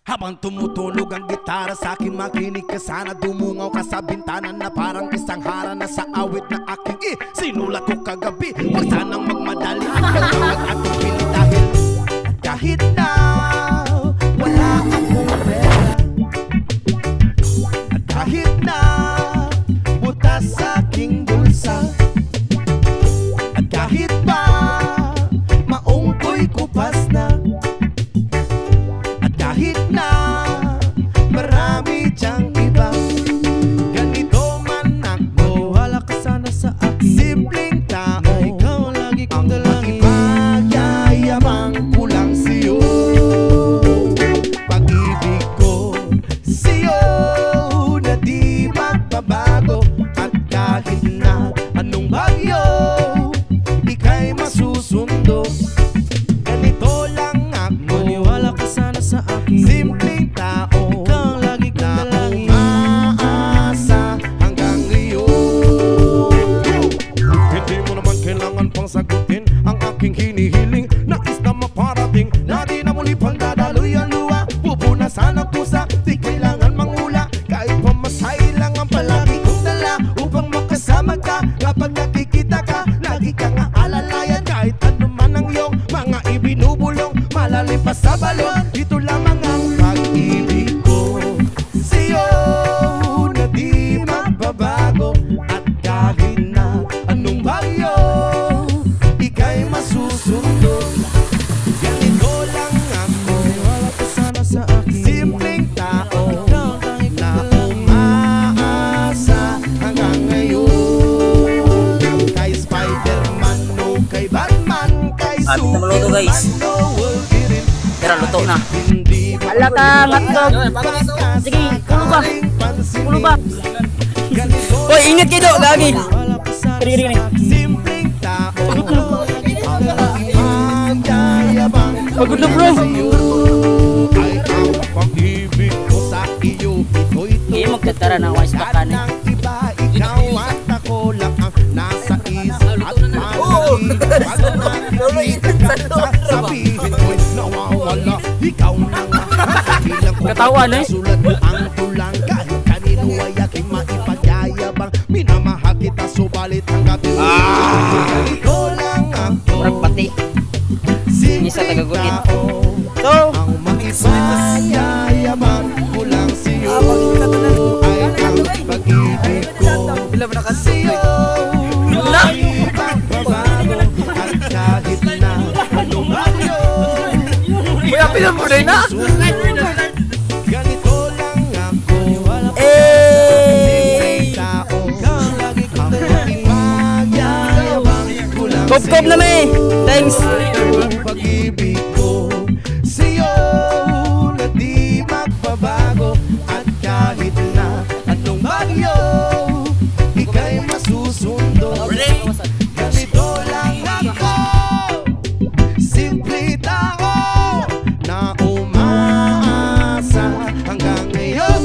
Habang tumutunog ang gitara sa akin, makinig ka sana. Dumungaw ka sa bintana na parang isang harana sa awit na aking sinulat ko kagabi. Huwag sanang magmadali, gagawag atong pili dahil kahit na wala akong pera, at kahit na butas sa aking bulsa, at kahit pa maong ko'y kupas na, at kahit na marami diyang iba, ganito man ako, wala ka sana sa akin. Simpleng tao na ikaw lagi kong dalangin. Pagyayabang ko lang sa'yo, pag-ibig ko sa'yo na di magbabago. At kahit na anong bagyo, ika'y masusundo. Ganito lang ako, maniwala ka sana sa akin. Simpleng tao, ikaw lagi kong dalangin, umaasa hanggang ngayon. Hindi mo naman kailangan pang sagutin ang aking hinihiling. Nais na maparating na di na muli pang dadaloy ang luha. Pupunasan ang pusa, di kailangan mangula. Kahit pamasahe lang ang palagi kong dala upang makasama ka. Kapag nakikita ka, lagi kang aalalayan. Kahit ano man ang iyong mga ibinubulong, malalim pa sa balon, ito lamang ang pag-ibig ko sa'yo na di magbabago. At kahit na anong bagyo, ika'y masusundo. Ganito lang ako, wala ka sana sa akin. Simpleng tao na umaasa hanggang ngayon. Kay Spider-Man o kay Batman, kay At namaluto, guys. Superman o Wolverine, Tara, luto na. hindi ba Wala ka, matlog. Sige, pulo ba? Pulo ba? Hoy, ingat kayo, gagi. Kiri. Simpleng tao magyayabang Pagod na, bro. ay ang pag-ibig ko sa iyo. Ito'y Hindi magtatara ng wise baka na. ng iba, ikaw at ako lang ang nasa isip at sabihin ko'y nawawala. Ikaw na nga bilang ko, Katawan, eh. sulat mo ang tulang. Kahit kanino ay aking maipagyayabang, minamahal kita subalit hanggang ganito lang ako. Murag pati. Isa tagagunit. So, Ang makipagyayabang ko lang sa'yo ay ang pag-ibig ko sa'yo. Hindi magbabago at kahit na anong bagyo, kuya, pinamulay na. ganito lang ako. Eh, Tao ang makipagyayabang ko lang Kop na may. Thanks. ang pag-ibig ko sa'yo na di magbabago. At kahit na anong bagyo, ika'y masusundo. Ganito lang ako, simple tao na umaasa hanggang ngayon.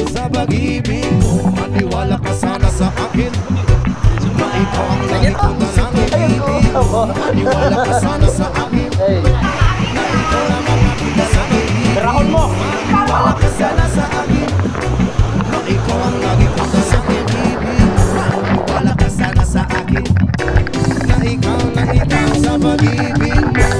Sa pag-ibig ko, maniwala ka sana sa akin, na ikaw ang lagi kong dalangin. Maniwala ka sana sa akin, na ikaw lang ang aking dalangin. Maniwala ka sana sa akin, na ikaw ang lagi kong dalangin. Maniwala ka sana sa akin, na ikaw sa pag-ibig mo.